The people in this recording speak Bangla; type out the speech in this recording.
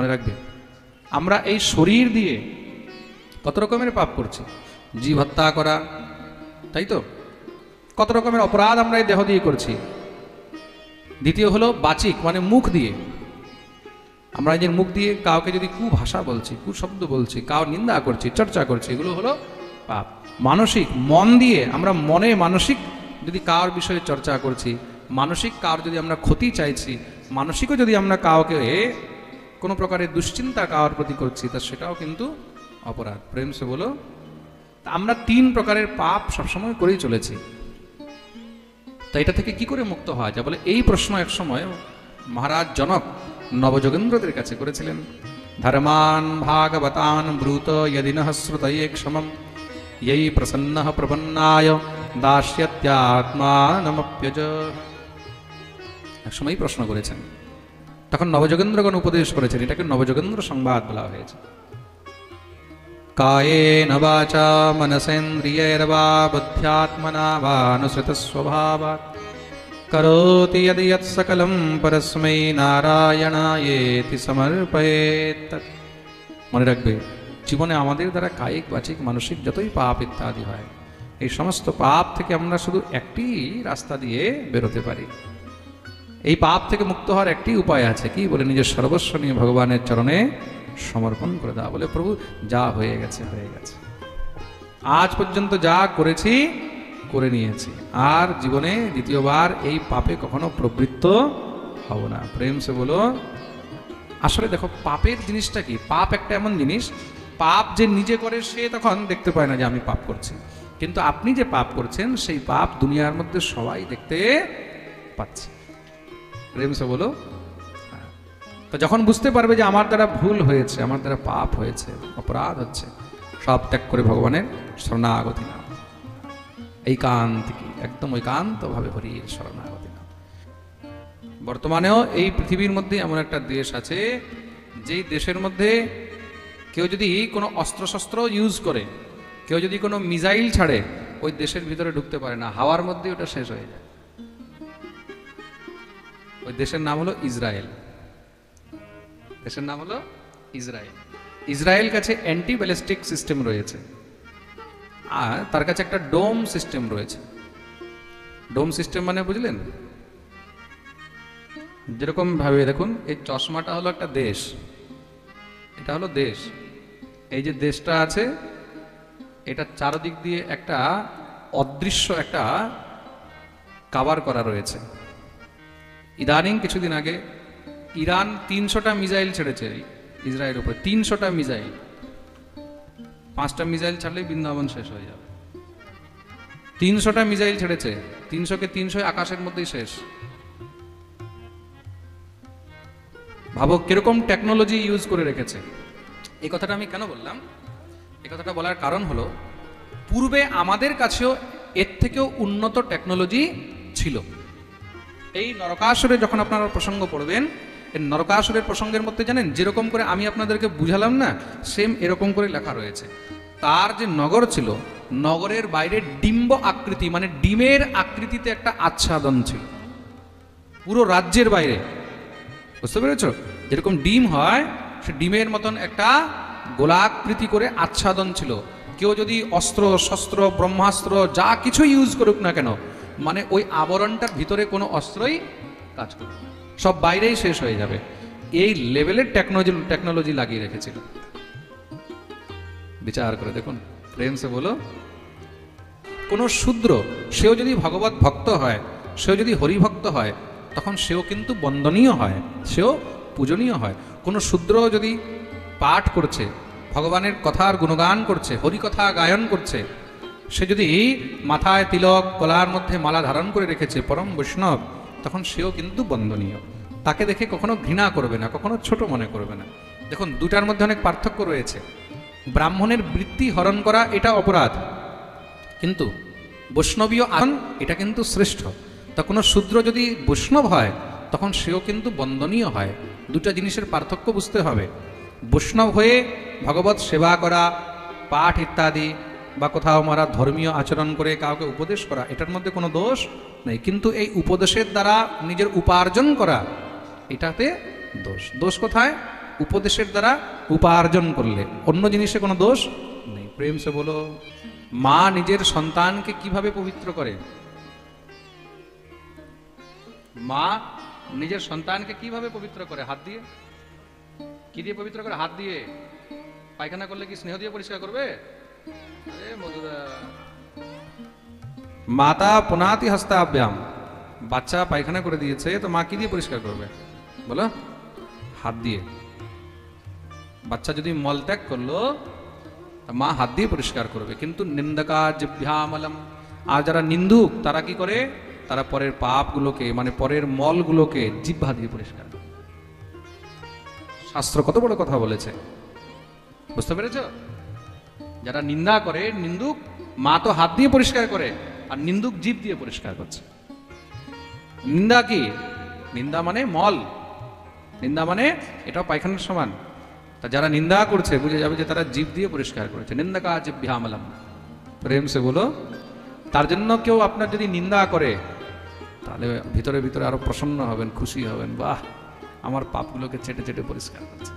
মনে রাখবে, আমরা এই শরীর দিয়ে কত রকমের পাপ করছি। জীব হত্যা করা, তাই তো, কত রকমের অপরাধ আমরা এই দেহ দিয়ে করছি। দ্বিতীয় হলো বাচিক, মানে মুখ দিয়ে। আমরা নিজের মুখ দিয়ে কাউকে যদি কুভাষা বলছি, কুশব্দ বলছি, কাউ নিন্দা করছি, চর্চা করছি, এগুলো হলো পাপ। মানসিক, মন দিয়ে আমরা মনে মানসিক যদি কার বিষয়ে চর্চা করছি, মানসিক কার যদি আমরা ক্ষতি চাইছি, মানসিকও যদি আমরা কাউকে কোনো প্রকারের দুশ্চিন্তা কার প্রতি করছি, তা সেটাও কিন্তু অপরাধ। প্রেম সে বলো। আমরা 3 প্রকারের পাপ সবসময় করেই চলেছি। তা এটা থেকে কি করে মুক্ত হওয়া যায়? বলে এই প্রশ্ন এক সময় মহারাজ জনক নবযোগেন্দ্রদের কাছে করেছিলেন। ধর্মান ভাগবতান ব্রূত যদিনঃ শ্রুতয়ে ক্ষমম यही प्रसन्नः प्रपन्नाय दास्यत्यात्मानमप्यज। এক সময় প্রশ্ন করেছেন, তখন নবযোগেন্দ্রগণ উপদেশ করেছেন। এটাকে নবযোগেন্দ্র সংবাদ বলা হয়েছে। কায়েন বাচা মনসেন্দ্রিয়ৈর্বা বুদ্ধ্যাত্মনা বা অনুসৃতস্বভাবাৎ কरोति यदि यत्सकलं परस्मै नारायणायेति समर्पयेत्। মনে রাখবে, জীবনে আমাদের দ্বারা কায়িক বাচিক মানসিক যতই পাপ ইত্যাদি হয়, এই সমস্ত পাপ থেকে আমরা শুধু একটি রাস্তা দিয়ে বেরোতে পারি। এই পাপ থেকে মুক্ত হওয়ার একটি উপায় আছে, কি বলে? নিজের সর্বস্ব নিয়ে ভগবানের চরণে সমর্পণ করে দেওয়া। বলে প্রভু যা হয়ে গেছে হয়ে গেছে, আজ পর্যন্ত যা করেছি করে নিয়েছি, আর জীবনে দ্বিতীয়বার এই পাপে কখনো প্রবৃত্ত হব না। প্রেম সে বলো। আসলে দেখো, পাপের জিনিসটা কি? পাপ একটা এমন জিনিস, পাপ যে নিজে করে সে তখন দেখতে পায় না যে আমি পাপ করছি, কিন্তু আপনি যে পাপ করছেন সেই পাপ দুনিয়ার মধ্যে সবাই দেখতে পাচ্ছে। প্রেম সে বলো। তো যখন বুঝতে পারবে যে আমার দ্বারা ভুল হয়েছে, আমার দ্বারা পাপ হয়েছে, অপরাধ হচ্ছে, সব ত্যাগ করে ভগবানের শরণাগতি নাও। এইকান্তিক, একদম ঐকান্তভাবে হরির শরণাগতি নাও। বর্তমানেও এই পৃথিবীর মধ্যে এমন একটা দেশ আছে, যেই দেশের মধ্যে কেউ যদি কোনো অস্ত্রশস্ত্র ইউজ করে, কেউ যদি কোনো মিসাইল ছাড়ে, ওই দেশের ভিতরে ঢুকতে পারে না, হাওয়ার মধ্যে ওটা শেষ হয়ে যায়। ওই দেশের নাম হলো ইসরায়েল। দেশের নাম হলো ইসরায়েল। ইসরায়েল কাছে অ্যান্টি ব্যালিস্টিক সিস্টেম রয়েছে, আর তার কাছে একটা ডোম সিস্টেম রয়েছে। ডোম সিস্টেম মানে বুঝলেন? যেরকম ভাবে দেখুন, এই চশমাটা হলো একটা দেশ, এটা হলো দেশ। এই যে দেশটা আছে, এটা চারদিক দিয়ে একটা অদৃশ্য একটা কাভার করা রয়েছে। ইদানিং কিছুদিন আগে ইরান 300টা মিসাইল ছেড়েছে ইসরায়েলের উপরে। 300টা মিসাইল। 5টা মিসাইল ছাড়লেই বৃন্দাবন শেষ হয়ে যাবে। 300টা মিসাইল ছেড়েছে, 300কে 300 আকাশের মধ্যেই শেষ। ভাবো কিরকম টেকনোলজি ইউজ করে রেখেছে। এই কথাটা আমি কেন বললাম? এই কথাটা বলার কারণ হলো, পূর্বে আমাদের কাছেও এর থেকেও উন্নত টেকনোলজি ছিল। এই নরকাসুরে যখন আপনারা প্রসঙ্গ পড়বেন, এই নরকাসুরের প্রসঙ্গের মধ্যে জানেন, যেরকম করে আমি আপনাদেরকে বুঝালাম না, সেম এরকম করে লেখা রয়েছে। তার যে নগর ছিল, নগরের বাইরে ডিম্ব আকৃতি, মানে ডিমের আকৃতিতে একটা আচ্ছাদন ছিল পুরো রাজ্যের বাইরে। বুঝতে পেরেছ? যেরকম ডিম হয়, সে ডিমের মতন একটা গোলাকৃতি করে আচ্ছাদন ছিল। কেউ যদি অস্ত্র শস্ত্র ব্রহ্মাস্ত্র যা কিছু ইউজ করুক না কেন, মানে ওই আবরণটার ভিতরে কোনো অস্ত্রই কাজ করবে না, সব বাইরেই শেষ হয়ে যাবে। এই লেভেলের টেকনোলজি লাগিয়ে রেখেছিল। বিচার করে দেখুন। প্রেম সে বলো। কোনো শূদ্র, সেও যদি ভগবত ভক্ত হয়, সেও যদি হরিভক্ত হয়, তখন সেও কিন্তু বন্দনীয় হয়, সেও পূজনীয় হয়। কোনো শূদ্র যদি পাঠ করছে, ভগবানের কথার গুণগান করছে, হরিকথা গায়ন করছে, সে যদি মাথায় তিলক, গলার মধ্যে মালা ধারণ করে রেখেছে, পরম বৈষ্ণব, তখন সেও কিন্তু বন্দনীয়। তাকে দেখে কখনো ঘৃণা করবে না, কখনো ছোট মনে করবে না। দেখুন, দুটার মধ্যে অনেক পার্থক্য রয়েছে। ব্রাহ্মণের বৃত্তি হরণ করা এটা অপরাধ, কিন্তু বৈষ্ণবীয় আচরণ এটা কিন্তু শ্রেষ্ঠ। তা কোনো শূদ্র যদি বৈষ্ণব হয়, তখন সেও কিন্তু বন্দনীয় হয়। দুটা জিনিসের পার্থক্য বুঝতে হবে। বৈষ্ণব হয়ে ভগবত সেবা করা, পাঠ ইত্যাদি, বা কোথাও মারা ধর্মীয় আচরণ করে কাউকে উপদেশ করা, এটার মধ্যে কোনো দোষ নেই। কিন্তু এই উপদেশের দ্বারা নিজের উপার্জন করা, এটাতে দোষ। দোষ কোথায়? উপদেশের দ্বারা উপার্জন করলে, অন্য জিনিসে কোনো দোষ নেই। প্রেম সে বলো। মা নিজের সন্তানকে কিভাবে পবিত্র করে? মা নিজের সন্তানকে কিভাবে পবিত্র করে? হাত দিয়ে। কি দিয়ে পবিত্র করে? হাত দিয়ে। পায়খানা করলে কি স্নেহ দিয়ে পরিষ্কার করবে? আরে মধুরা। মাতা পুনাতি হস্তাভ্যাম। বাচ্চা পায়খানা করে দিয়েছে, তো মা কি দিয়ে পরিষ্কার করবে বলো? হাত দিয়ে। বাচ্চা যদি মলত্যাগ করলো, মা হাত দিয়ে পরিষ্কার করবে। কিন্তু নিন্দকা জিহ্বামলম, আর যারা নিন্দুক তারা কি করে? তারা পরের পাপগুলোকে, মানে পরের মলগুলোকে জিহ্বা দিয়ে পরিষ্কার করে। শাস্ত্র কত বড় কথা বলেছে, বুঝতে পেরেছ? যারা নিন্দা করে, নিন্দুক, মা তো হাত দিয়ে পরিষ্কার করে, আর নিন্দুক জিভ দিয়ে পরিষ্কার করছে। নিন্দা কি? নিন্দা মানে মল, নিন্দা মানে এটাও পায়খানার সমান। তা যারা নিন্দা করছে বুঝে যাবে যে তারা জিভ দিয়ে পরিষ্কার করেছে। নিন্দকা জিহ্বামলম। প্রেম সে বলো। তার জন্য কেউ আপনার যদি নিন্দা করে, তাহলে ভিতরে ভিতরে আরো প্রসন্ন হবেন, খুশি হবেন, বাহ আমার পাপগুলোকে চেটে চেটে পরিষ্কার করছে।